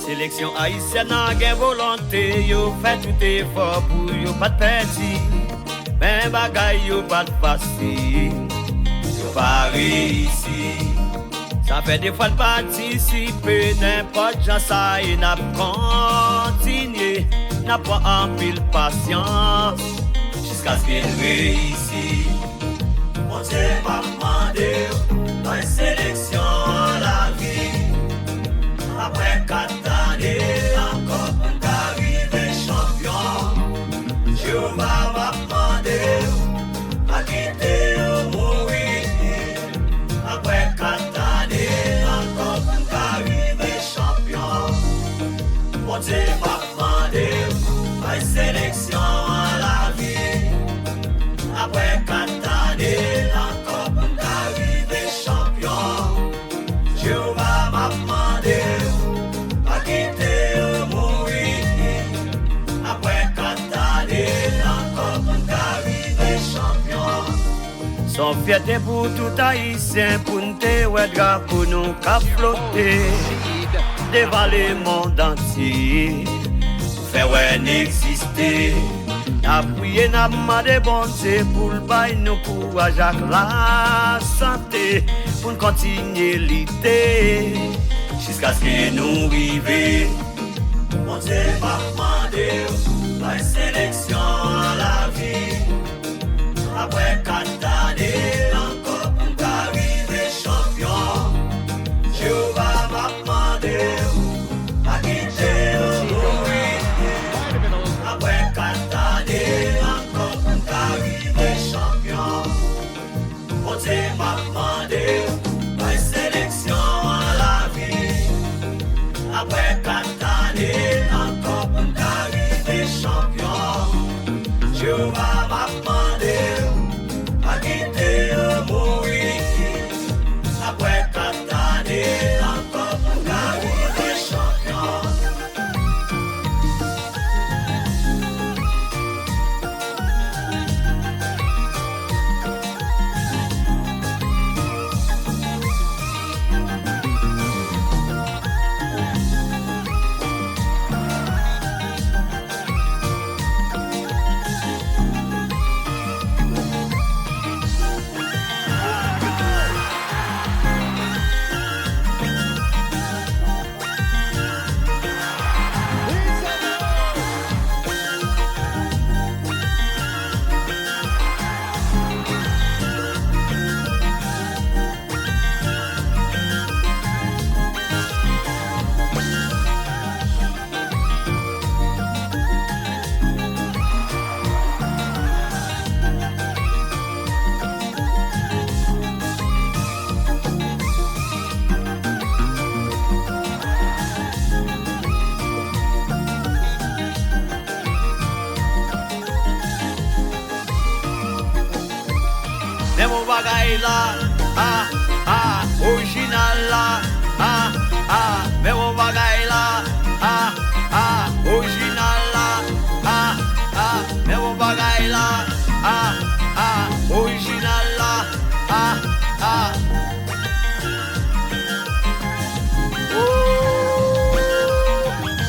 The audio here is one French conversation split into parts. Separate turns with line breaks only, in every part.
Sélection haïtienne a gain volonté, yo fait tout effort pour yo pas de petit, mais bagay yo pas de facile, yo pas réussi. Ça fait des fois de participer, n'importe genre ça et n'a continué, n'a pas en pile patience, jusqu'à ce qu'il réussisse. Mon Dieu m'a demandé dans une sélection la vie, après 4 années, encore pour arriver champion. Jéhovah m'a demandé à quitter ou mourir, après 4 années, encore pour arriver champion. Mon Dieu m'a demandé à une sélection à la vie, après 4 années, encore pour arriver champion. Jéhovah m'a demandé à quitter ou mourir, après 4 années, encore pour arriver champion. Son fierté pour tout haïtien, pour nous te drapeau nous cap flotter, dévaler le monde entier, faire ouais n'exister. N'a prié, n'a demandé bon Dieu pour le bail nous courage avec la santé, pour nous continuer l'été, jusqu'à ce que nous arrivions. Mon Dieu m'a demandé la sélection à la vie, après 4 années, encore pour arriver champion. Jéhovah m'a demandé à quitter ou mourir, après 4 années, encore pour arriver champion. Mon Dieu m'a demandé la sélection à la vie, après 4 années, encore pour arriver champion. Jéhovah m'a demandé à quitter ou mourir, après 4 années, encore pour arriver champion. Mais mon bagay là, original là, mais mon bagay là, original là, mais mon bagay là, original là,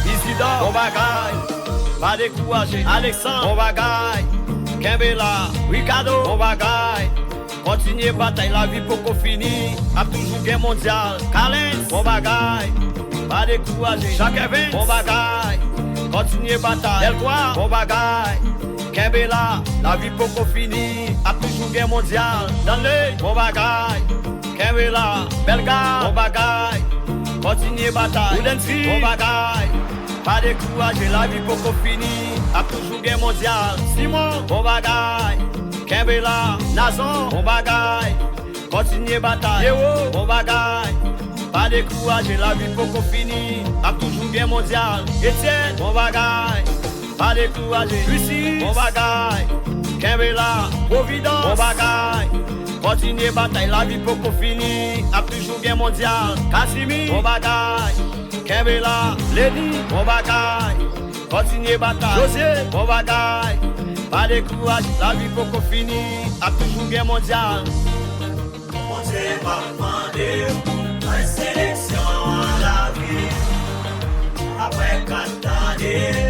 Isidore, mon bagay, pas décourager, Alexandre, mon bagay, Kembela, Ricardo, mon bagay. Continuez bataille, la vie pour qu'on finisse. A toujours guerre mondiale. Calens, bon bagaille. Pas décourager. Chaque event, bon bagaille. Continuez bataille. Delcourt, bon bagaille. Kembela, la vie pour qu'on finisse. A toujours guerre mondiale. Dans l'œil, bon bagaille. Kembela, Belga, bon bagaille. Continuez bataille. Oudensi, bon bagaille. Pas décourager, la vie pour qu'on finisse. A toujours guerre mondiale. Simon, bon bagaille. Kembela, Nazon, bon bagay, continuez bataille, Yéwo, bon bagay, pas décourager, la vie pour qu'on finisse, a toujours guerre mondiale, Etienne, bon bagay, pas décourager, Lucie, bon bagay, Kembela, Providence, bon bagay, continuez bataille, la vie pour qu'on finisse, a toujours guerre mondiale, Casimir, bon bagay, Kembela, Lady, bon bagay, continuez bataille, José, bon bagay. Pas de courage, la vie pour qu'on finisse, a toujours guerre mondiale. Dieu m'a demandé la sélection à la vie. Après 4 années,